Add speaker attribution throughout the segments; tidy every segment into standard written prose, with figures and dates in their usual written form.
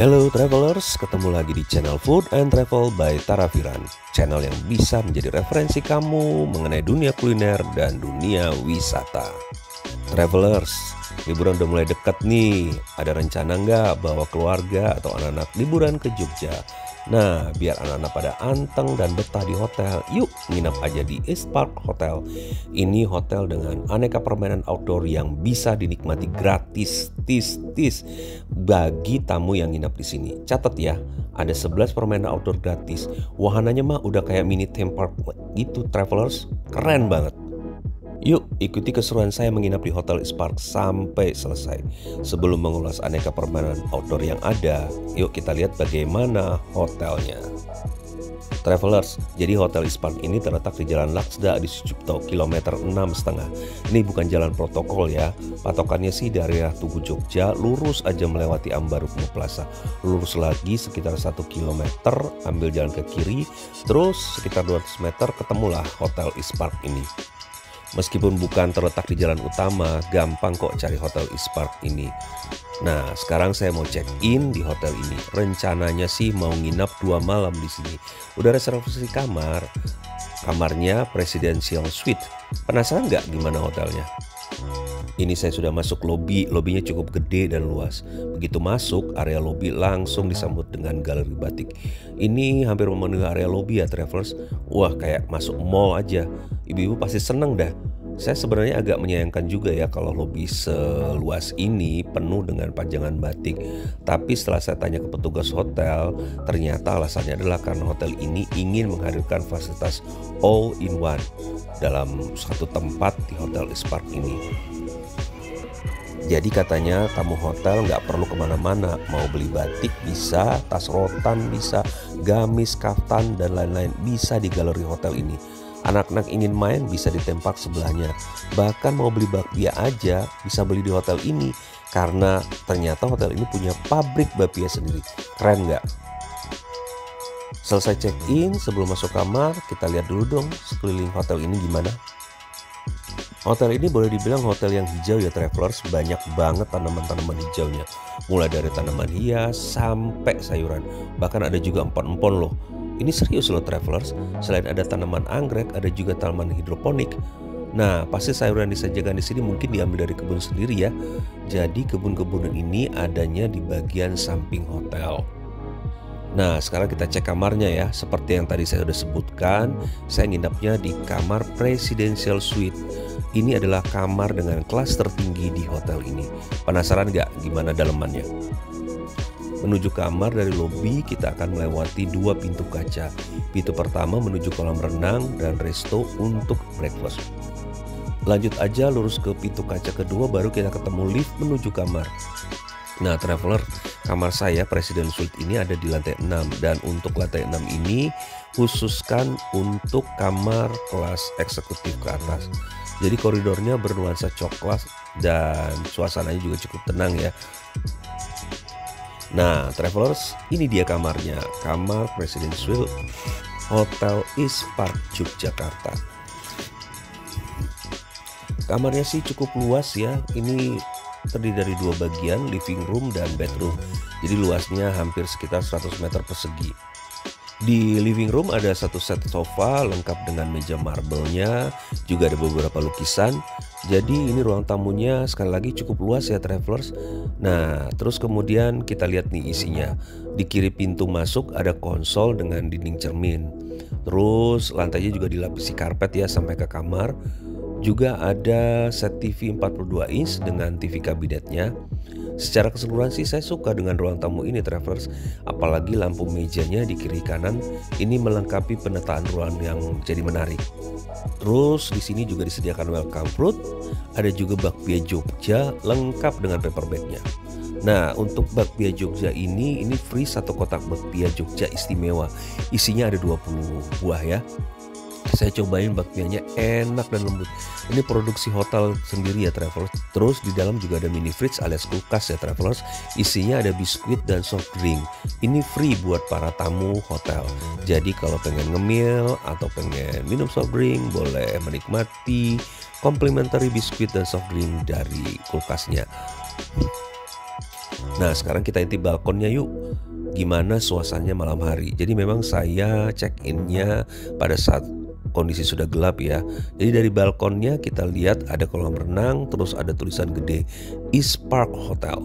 Speaker 1: Hello travelers, ketemu lagi di channel Food and Travel by Tarafiran. Channel yang bisa menjadi referensi kamu mengenai dunia kuliner dan dunia wisata. Travelers, liburan udah mulai dekat nih. Ada rencana nggak bawa keluarga atau anak-anak liburan ke Jogja? Nah, biar anak-anak pada anteng dan betah di hotel, yuk nginap aja di East Park Hotel. Ini hotel dengan aneka permainan outdoor yang bisa dinikmati gratis, bagi tamu yang nginap di sini. Catat ya, ada 11 permainan outdoor gratis. Wahananya mah udah kayak mini theme park gitu, travelers. Keren banget. Yuk ikuti keseruan saya menginap di Hotel East Park sampai selesai. Sebelum mengulas aneka permainan outdoor yang ada, yuk kita lihat bagaimana hotelnya. Travelers, jadi Hotel East Park ini terletak di Jalan Laksda di Sucipto, kilometer 6,5. Ini bukan jalan protokol ya. Patokannya sih dari arah Tugu Jogja, lurus aja melewati Ambarukmo Plaza. Lurus lagi sekitar 1 km, ambil jalan ke kiri, terus sekitar 200 meter ketemulah Hotel East Park ini. Meskipun bukan terletak di jalan utama, gampang kok cari Hotel East Park ini. Nah, sekarang saya mau check in di hotel ini. Rencananya sih mau nginap 2 malam di sini. Udah reservasi kamar. Kamarnya Presidential Suite. Penasaran nggak gimana hotelnya? Ini saya sudah masuk lobi. Lobinya cukup gede dan luas. Begitu masuk, area lobi langsung disambut dengan galeri batik. Ini hampir memenuhi area lobi ya travelers. Wah, kayak masuk mall aja. Ibu-ibu pasti seneng dah. Saya sebenarnya agak menyayangkan juga ya kalau lobi seluas ini penuh dengan pajangan batik. Tapi setelah saya tanya ke petugas hotel, ternyata alasannya adalah karena hotel ini ingin menghadirkan fasilitas all in one dalam satu tempat di Hotel East Park ini. Jadi katanya tamu hotel nggak perlu kemana-mana, mau beli batik bisa, tas rotan bisa, gamis, kaftan, dan lain-lain bisa di galeri hotel ini. Anak-anak ingin main bisa di tempat sebelahnya. Bahkan mau beli bakpia aja bisa beli di hotel ini. Karena ternyata hotel ini punya pabrik bakpia sendiri. Keren nggak? Selesai check-in, sebelum masuk kamar, kita lihat dulu dong sekeliling hotel ini gimana. Hotel ini boleh dibilang hotel yang hijau ya travelers. Banyak banget tanaman-tanaman hijaunya. Mulai dari tanaman hias sampai sayuran. Bahkan ada juga empon-empon loh. Ini serius loh travelers, selain ada tanaman anggrek, ada juga tanaman hidroponik. Nah, pasti sayuran disajikan di sini mungkin diambil dari kebun sendiri ya. Jadi kebun-kebunan ini adanya di bagian samping hotel. Nah, sekarang kita cek kamarnya ya. Seperti yang tadi saya sudah sebutkan, saya nginapnya di kamar Presidential Suite. Ini adalah kamar dengan kelas tertinggi di hotel ini. Penasaran nggak gimana dalemannya? Menuju kamar dari lobi kita akan melewati 2 pintu kaca. Pintu pertama menuju kolam renang dan resto untuk breakfast. Lanjut aja lurus ke pintu kaca kedua baru kita ketemu lift menuju kamar. Nah traveler, kamar saya President Suite ini ada di lantai 6. Dan untuk lantai 6 ini khususkan untuk kamar kelas eksekutif ke atas. Jadi koridornya bernuansa coklat dan suasananya juga cukup tenang ya. Nah travelers, ini dia kamarnya. Kamar President Suite Hotel East Park Yogyakarta. Kamarnya sih cukup luas ya. Ini terdiri dari 2 bagian, living room dan bedroom. Jadi luasnya hampir sekitar 100 meter persegi. Di living room ada 1 set sofa lengkap dengan meja marble-nya, juga ada beberapa lukisan. Jadi ini ruang tamunya sekali lagi cukup luas ya travelers. Nah terus kemudian kita lihat nih isinya. Di kiri pintu masuk ada konsol dengan dinding cermin. Terus lantainya juga dilapisi karpet ya sampai ke kamar. Juga ada set TV 42 inch dengan TV kabinetnya. Secara keseluruhan sih saya suka dengan ruang tamu ini travelers. Apalagi lampu mejanya di kiri kanan ini melengkapi penataan ruang yang jadi menarik. Terus di sini juga disediakan welcome fruit, ada juga bakpia Jogja lengkap dengan paper bagnya. Nah untuk bakpia Jogja ini free 1 kotak bakpia Jogja istimewa. Isinya ada 20 buah ya. Saya cobain bakpianya enak dan lembut. Ini produksi hotel sendiri ya travelers. Terus di dalam juga ada mini fridge alias kulkas ya travelers. Isinya ada biskuit dan soft drink. Ini free buat para tamu hotel. Jadi kalau pengen ngemil atau pengen minum soft drink, boleh menikmati complimentary biskuit dan soft drink dari kulkasnya. Nah sekarang kita intip balkonnya yuk. gimana suasananya malam hari. Jadi memang saya check-in-nya pada saat kondisi sudah gelap ya. Jadi dari balkonnya kita lihat ada kolam renang, terus ada tulisan gede East Park Hotel.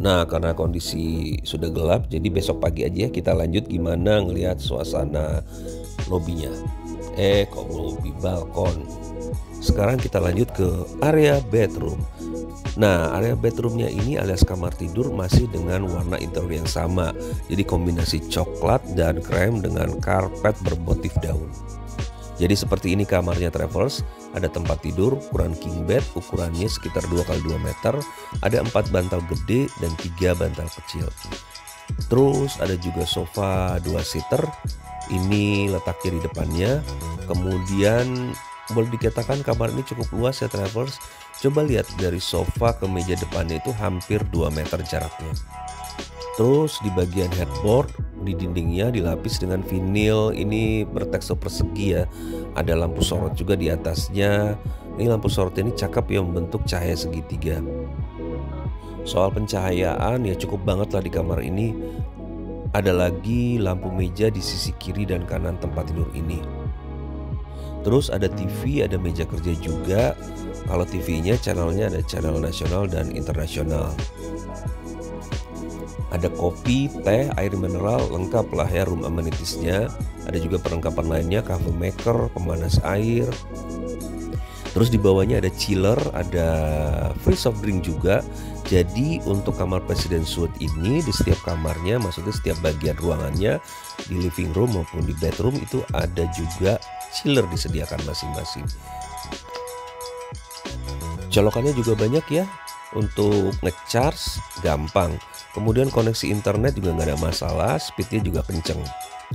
Speaker 1: Nah, karena kondisi sudah gelap, jadi besok pagi aja kita lanjut gimana ngelihat suasana lobinya. Kok lobi, balkon. Sekarang kita lanjut ke area bedroom. Nah, area bedroomnya ini alias kamar tidur masih dengan warna interior yang sama. Jadi kombinasi coklat dan krem dengan karpet bermotif daun. Jadi seperti ini kamarnya travelers. Ada tempat tidur ukuran king bed, ukurannya sekitar 2x2 meter. Ada 4 bantal gede dan 3 bantal kecil. Terus ada juga sofa 2 seater. Ini letaknya di depannya. Kemudian boleh dikatakan kamar ini cukup luas ya travelers. Coba lihat dari sofa ke meja depannya itu hampir 2 meter jaraknya. Terus di bagian headboard di dindingnya dilapis dengan vinil, ini bertekstur persegi ya. Ada lampu sorot juga di atasnya. Ini lampu sorot ini cakep ya, membentuk cahaya segitiga. Soal pencahayaan ya cukup banget lah di kamar ini. Ada lagi lampu meja di sisi kiri dan kanan tempat tidur ini. Terus ada TV, ada meja kerja juga. Kalau TV-nya channelnya ada channel nasional dan internasional. Ada kopi, teh, air mineral, lengkap lah ya room amenities-nya. Ada juga perlengkapan lainnya, coffee maker, pemanas air. Terus di bawahnya ada chiller, ada free soft drink juga. Jadi untuk kamar President Suite ini di setiap kamarnya, maksudnya setiap bagian ruangannya, di living room maupun di bedroom itu ada juga chiller disediakan masing-masing. Colokannya juga banyak ya, untuk ngecharge gampang. Kemudian koneksi internet juga nggak ada masalah, speednya juga kenceng.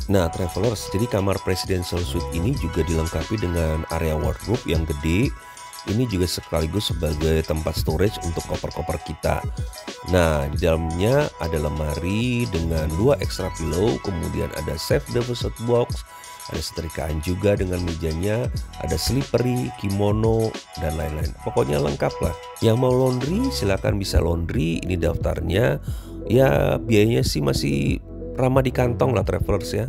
Speaker 1: Nah travelers, jadi kamar Presidential Suite ini juga dilengkapi dengan area wardrobe yang gede. Ini juga sekaligus sebagai tempat storage untuk koper-koper kita. Nah di dalamnya ada lemari dengan 2 extra pillow, kemudian ada safe deposit box, ada setrikaan juga dengan mejanya, ada slippery, kimono, dan lain-lain. Pokoknya lengkap lah. Yang mau laundry silahkan bisa laundry, ini daftarnya. Ya biayanya sih masih ramah di kantong lah travelers ya.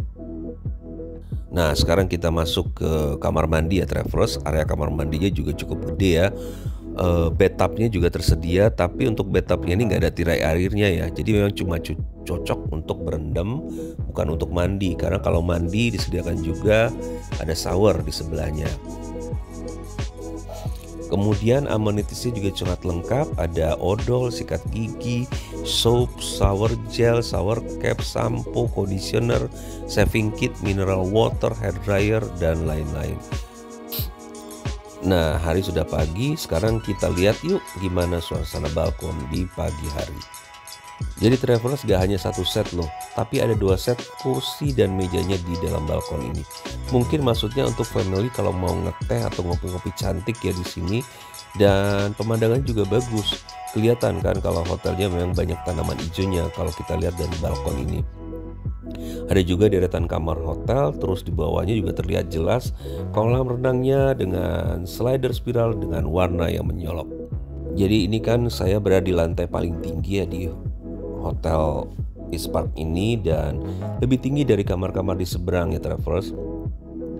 Speaker 1: Nah sekarang kita masuk ke kamar mandi ya travelers. Area kamar mandinya juga cukup gede ya. Bathtubnya juga tersedia, tapi untuk bathtubnya ini nggak ada tirai airnya ya. Jadi memang cuma cocok untuk berendam, bukan untuk mandi. Karena kalau mandi disediakan juga ada shower di sebelahnya. Kemudian amenitiesnya juga sangat lengkap. Ada odol, sikat gigi, soap, shower gel, shower cap, sampo, conditioner, shaving kit, mineral water, hair dryer, dan lain-lain. Nah hari sudah pagi, sekarang kita lihat yuk gimana suasana balkon di pagi hari. Jadi travelers gak hanya satu set loh, tapi ada 2 set kursi dan mejanya di dalam balkon ini. Mungkin maksudnya untuk family kalau mau ngeteh atau ngopi-ngopi cantik ya di sini. Dan pemandangan juga bagus. Kelihatan kan kalau hotelnya memang banyak tanaman hijaunya kalau kita lihat dari balkon ini. Ada juga deretan kamar hotel, terus di bawahnya juga terlihat jelas kolam renangnya dengan slider spiral dengan warna yang menyolok. Jadi ini kan saya berada di lantai paling tinggi ya di hotel East Park ini, dan lebih tinggi dari kamar-kamar di seberang ya travelers.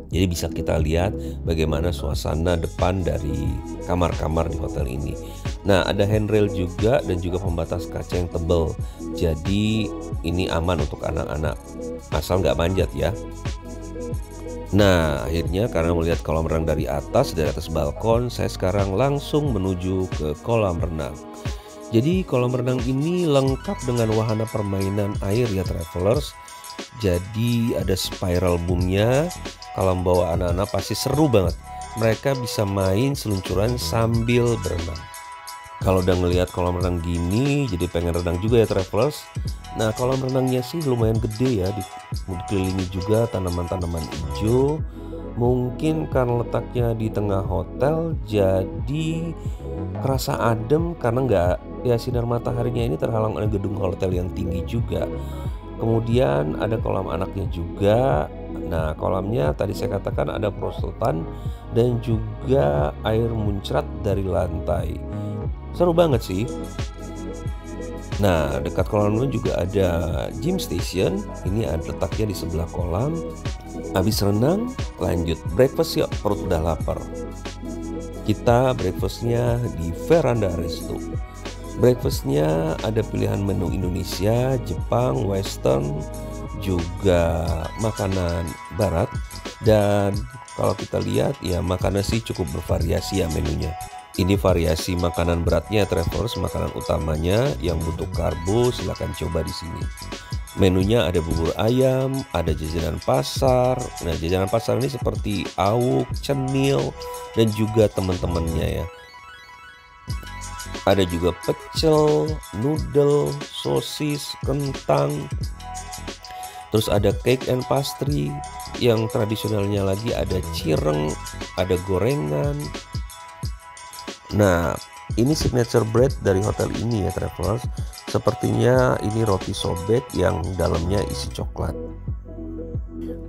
Speaker 1: Jadi bisa kita lihat bagaimana suasana depan dari kamar-kamar di hotel ini. Nah ada handrail juga dan juga pembatas kaca yang tebal. Jadi ini aman untuk anak-anak, asal nggak manjat ya. Nah akhirnya karena melihat kolam renang dari atas balkon, saya sekarang langsung menuju ke kolam renang. Jadi kolam renang ini lengkap dengan wahana permainan air ya travelers. Jadi ada spiral boomnya. Kalau membawa anak-anak pasti seru banget. Mereka bisa main seluncuran sambil berenang. Kalau udah ngelihat kolam renang gini, jadi pengen renang juga ya travelers. Nah kolam renangnya sih lumayan gede ya, dikelilingi juga tanaman-tanaman hijau. Mungkin karena letaknya di tengah hotel, jadi kerasa adem karena nggak ya sinar mataharinya ini terhalang oleh gedung hotel yang tinggi juga. Kemudian ada kolam anaknya juga. Nah kolamnya tadi saya katakan ada perosotan dan juga air muncrat dari lantai. Seru banget sih. Nah, dekat kolam renang juga ada gym station. Ini ada letaknya di sebelah kolam. Habis renang, lanjut breakfast yuk, perut udah lapar. Kita breakfastnya di Veranda Resto. Breakfastnya ada pilihan menu Indonesia, Jepang, Western, juga makanan Barat. Dan kalau kita lihat ya makanan sih cukup bervariasi ya menunya. Ini variasi makanan beratnya travelers, makanan utamanya yang butuh karbo silahkan coba di sini. Menunya ada bubur ayam, ada jajanan pasar. Nah, jajanan pasar ini seperti awuk, cenil, dan juga teman-temannya ya. Ada juga pecel, noodle, sosis, kentang. Terus ada cake and pastry. Yang tradisionalnya lagi ada cireng, ada gorengan. Nah, ini signature bread dari hotel ini ya travelers. Sepertinya ini roti sobek yang dalamnya isi coklat.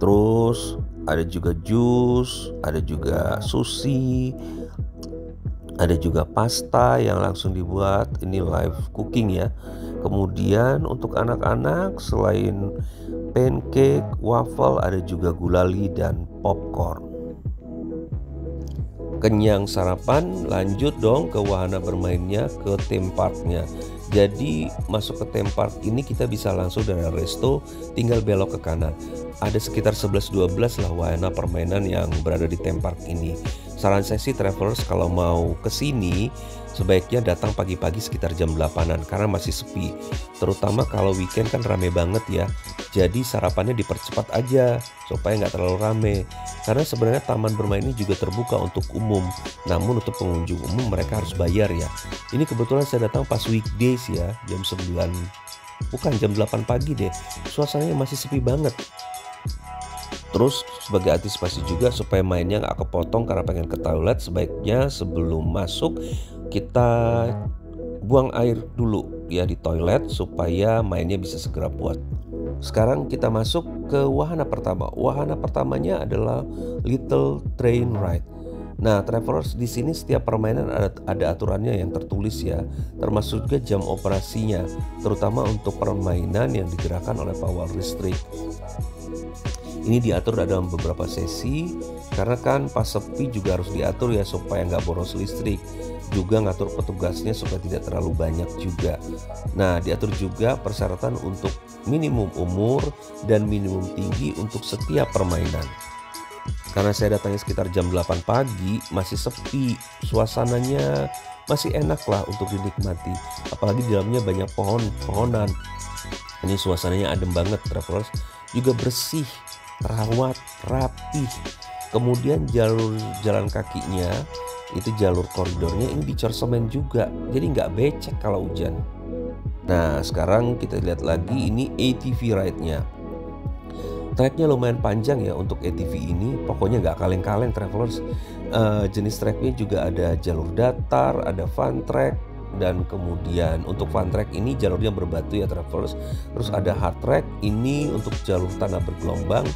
Speaker 1: Terus ada juga jus, ada juga sushi, ada juga pasta yang langsung dibuat. Ini live cooking ya. Kemudian untuk anak-anak selain pancake, waffle, ada juga gulali dan popcorn. Kenyang sarapan, lanjut dong ke wahana bermainnya, ke theme parknya. Jadi masuk ke theme park ini kita bisa langsung dari resto, tinggal belok ke kanan. Ada sekitar 11-12 lah wahana permainan yang berada di theme park ini. Saran saya sih travelers kalau mau ke sini sebaiknya datang pagi-pagi sekitar jam 8-an karena masih sepi. Terutama kalau weekend kan rame banget ya. Jadi sarapannya dipercepat aja supaya nggak terlalu rame. Karena sebenarnya taman bermain ini juga terbuka untuk umum. Namun untuk pengunjung umum mereka harus bayar ya. Ini kebetulan saya datang pas weekdays ya, jam 9. Bukan jam 8 pagi deh. Suasananya masih sepi banget. Terus sebagai antisipasi juga supaya mainnya nggak kepotong karena pengen ke toilet, sebaiknya sebelum masuk kita buang air dulu ya di toilet supaya mainnya bisa segera puas. Sekarang kita masuk ke wahana pertama. Wahana pertamanya adalah Little Train Ride. Nah, travelers di sini setiap permainan ada aturannya yang tertulis ya, termasuk juga jam operasinya, terutama untuk permainan yang digerakkan oleh power listrik. Ini diatur dalam beberapa sesi karena kan pas sepi juga harus diatur ya supaya nggak boros listrik. Juga ngatur petugasnya supaya tidak terlalu banyak juga. Nah, diatur juga persyaratan untuk minimum umur dan minimum tinggi untuk setiap permainan. Karena saya datangnya sekitar jam 8 pagi, masih sepi, suasananya masih enak lah untuk dinikmati. Apalagi di dalamnya banyak pohon-pohonan. Ini suasananya adem banget travelers, juga bersih, rawat, rapih. Kemudian jalur jalan kakinya itu jalur koridornya ini dicor semen juga, jadi nggak becek kalau hujan. Nah, sekarang kita lihat lagi ini ATV ride-nya. Tracknya lumayan panjang ya untuk ATV ini, pokoknya nggak kaleng-kaleng travelers. Jenis tracknya juga ada jalur datar, ada fun track, dan kemudian untuk fun track ini jalurnya berbatu ya travelers. Terus ada hard track, ini untuk jalur tanah bergelombang,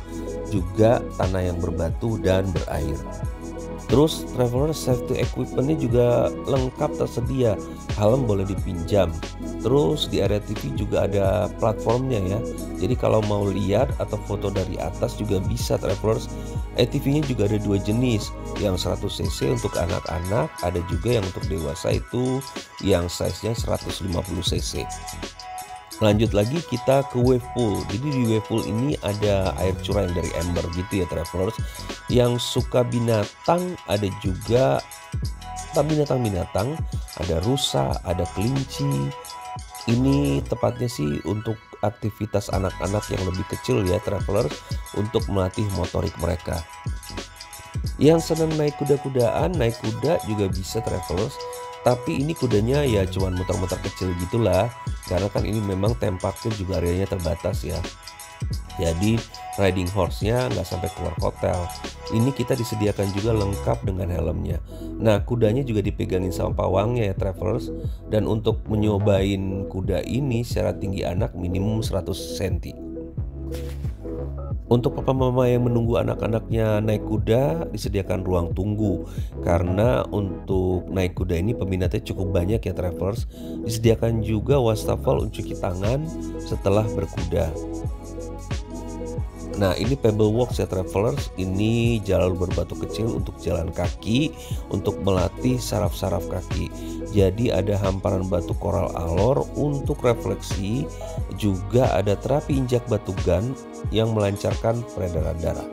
Speaker 1: juga tanah yang berbatu dan berair. Terus traveler safety equipmentnya juga lengkap tersedia, helm boleh dipinjam. Terus di area TV juga ada platformnya ya, jadi kalau mau lihat atau foto dari atas juga bisa travelers. ATV-nya juga ada dua jenis, yang 100 cc untuk anak-anak, ada juga yang untuk dewasa itu yang size-nya 150 cc. Lanjut lagi kita ke wave pool. Jadi di wave pool ini ada air curah yang dari ember gitu ya travelers. Yang suka binatang ada juga binatang-binatang, ada rusa, ada kelinci. Ini tepatnya sih untuk aktivitas anak-anak yang lebih kecil ya travelers, untuk melatih motorik mereka. Yang senang naik kuda-kudaan, naik kuda juga bisa travelers. Tapi ini kudanya ya cuman muter-muter kecil gitulah, karena kan ini memang tempatnya juga areanya terbatas ya. Jadi riding horse-nya nggak sampai keluar hotel. Ini kita disediakan juga lengkap dengan helmnya. Nah, kudanya juga dipegangin sama pawangnya ya travelers. Dan untuk menyobain kuda ini secara tinggi anak minimum 100 cm. Untuk papa mama yang menunggu anak-anaknya naik kuda, disediakan ruang tunggu. Karena untuk naik kuda ini peminatnya cukup banyak ya travelers. Disediakan juga wastafel untuk cuci tangan setelah berkuda. Nah, ini Pebble Walks ya travelers. Ini jalur berbatu kecil untuk jalan kaki, untuk melatih saraf-saraf kaki. Jadi ada hamparan batu koral alor untuk refleksi. Juga ada terapi injak batu gun yang melancarkan peredaran darah.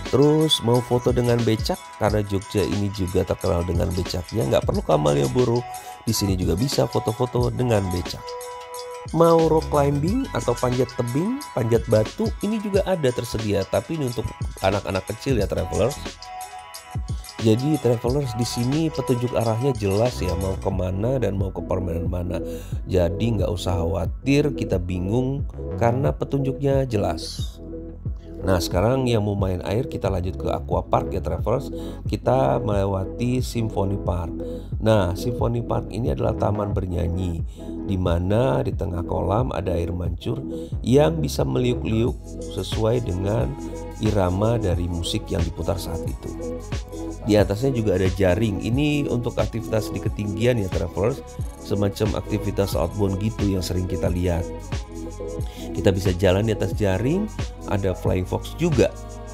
Speaker 1: Terus mau foto dengan becak, karena Jogja ini juga terkenal dengan becaknya, nggak perlu ke Malioboro. Di sini juga bisa foto-foto dengan becak. Mau rock climbing atau panjat tebing, panjat batu, ini juga ada tersedia, tapi ini untuk anak-anak kecil ya travelers. Jadi travelers di sini petunjuk arahnya jelas ya, mau kemana dan mau ke permainan mana. Jadi nggak usah khawatir kita bingung karena petunjuknya jelas. Nah, sekarang yang mau main air kita lanjut ke Aqua Park ya travelers. Kita melewati Symphony Park. Nah, Symphony Park ini adalah taman bernyanyi, di mana di tengah kolam ada air mancur yang bisa meliuk-liuk sesuai dengan irama dari musik yang diputar saat itu. Di atasnya juga ada jaring. Ini untuk aktivitas di ketinggian ya travelers, semacam aktivitas outbound gitu yang sering kita lihat. Kita bisa jalan di atas jaring, ada flying fox juga.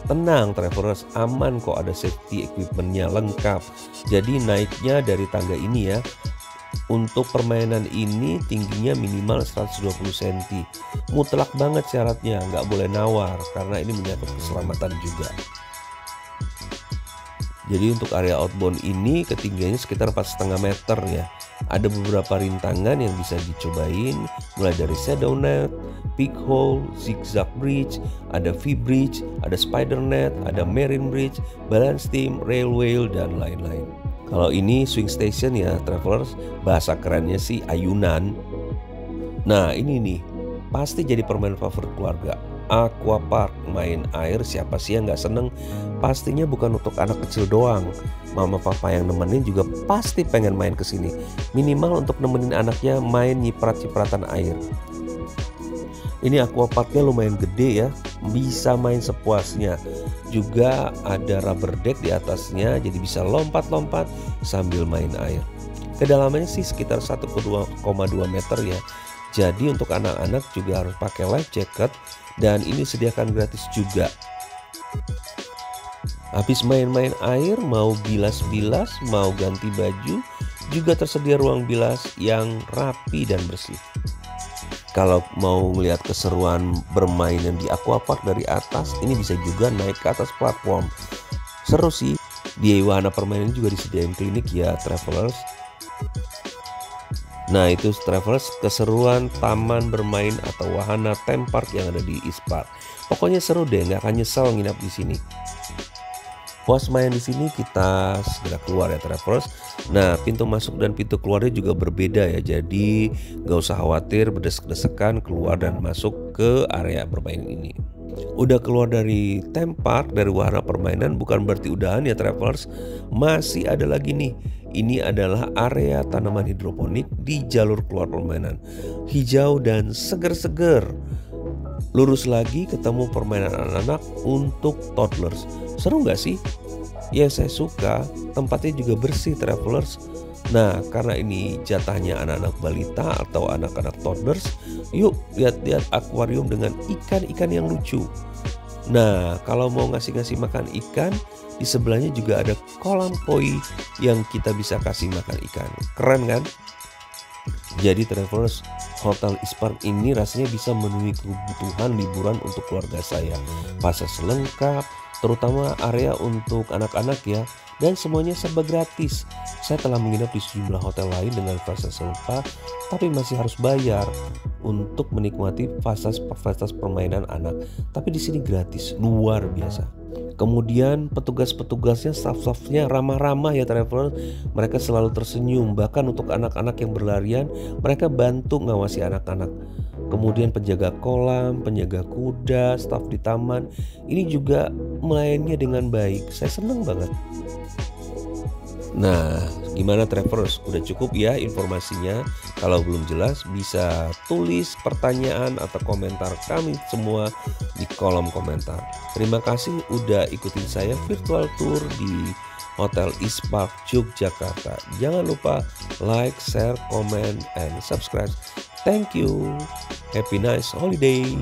Speaker 1: Tenang travelers, aman kok, ada safety equipmentnya lengkap. Jadi naiknya dari tangga ini ya. Untuk permainan ini tingginya minimal 120 cm. Mutlak banget syaratnya, nggak boleh nawar karena ini menyangkut keselamatan juga. Jadi untuk area outbound ini ketinggiannya sekitar 4,5 meter ya. Ada beberapa rintangan yang bisa dicobain, mulai dari shadow net, peak hole, zigzag bridge, ada V-bridge, ada spider net, ada marine bridge, balance beam, railway, dan lain-lain. Kalau ini swing station ya travelers, bahasa kerennya sih ayunan. Nah ini nih, pasti jadi permainan favorit keluarga. Aqua Park, main air, siapa sih yang nggak seneng? Pastinya bukan untuk anak kecil doang. Mama papa yang nemenin juga pasti pengen main ke sini. Minimal untuk nemenin anaknya main nyiprat-cipratan air. Ini Aqua Parknya lumayan gede ya, bisa main sepuasnya. Juga ada rubber deck di atasnya, jadi bisa lompat-lompat sambil main air. Kedalamannya sih sekitar 1,2 meter ya. Jadi untuk anak-anak juga harus pakai life jacket dan ini sediakan gratis juga. Habis main-main air, mau bilas-bilas, mau ganti baju, juga tersedia ruang bilas yang rapi dan bersih. Kalau mau melihat keseruan bermainan di aquapark dari atas, ini bisa juga naik ke atas platform. Seru sih. Di wahana permainan juga disediain klinik ya travelers. Nah itu travelers, keseruan taman bermain atau wahana theme park yang ada di East Park. Pokoknya seru deh, nggak akan nyesel nginap di sini. Puas main di sini kita segera keluar ya travelers. Nah pintu masuk dan pintu keluarnya juga berbeda ya. Jadi nggak usah khawatir berdesek-desekan keluar dan masuk ke area bermain ini. Udah keluar dari theme park, dari wahana permainan, bukan berarti udahan ya travelers. Masih ada lagi nih. Ini adalah area tanaman hidroponik di jalur keluar permainan. Hijau dan seger-seger. Lurus lagi ketemu permainan anak-anak untuk toddlers. Seru nggak sih? Ya saya suka, tempatnya juga bersih travelers. Nah karena ini jatahnya anak-anak balita atau anak-anak toddlers, yuk lihat-lihat akuarium dengan ikan-ikan yang lucu. Nah kalau mau ngasih-ngasih makan ikan, di sebelahnya juga ada kolam koi yang kita bisa kasih makan ikan. Keren kan? Jadi travelers, Hotel East Park ini rasanya bisa memenuhi kebutuhan liburan untuk keluarga saya. Fasilitas lengkap, terutama area untuk anak-anak ya, dan semuanya serba gratis. Saya telah menginap di sejumlah hotel lain dengan fasilitas serupa, tapi masih harus bayar untuk menikmati fasilitas permainan anak. Tapi di sini gratis, luar biasa. Kemudian petugas-petugasnya, staff-staffnya ramah-ramah ya traveler. Mereka selalu tersenyum, bahkan untuk anak-anak yang berlarian mereka bantu ngawasi anak-anak. Kemudian penjaga kolam, penjaga kuda, staf di taman ini juga melayaninya dengan baik. Saya senang banget. Nah, gimana travelers? Udah cukup ya informasinya? Kalau belum jelas bisa tulis pertanyaan atau komentar kami semua di kolom komentar. Terima kasih udah ikutin saya virtual tour di Hotel East Park Yogyakarta. Jangan lupa like, share, comment, and subscribe. Thank you. Happy nice holiday.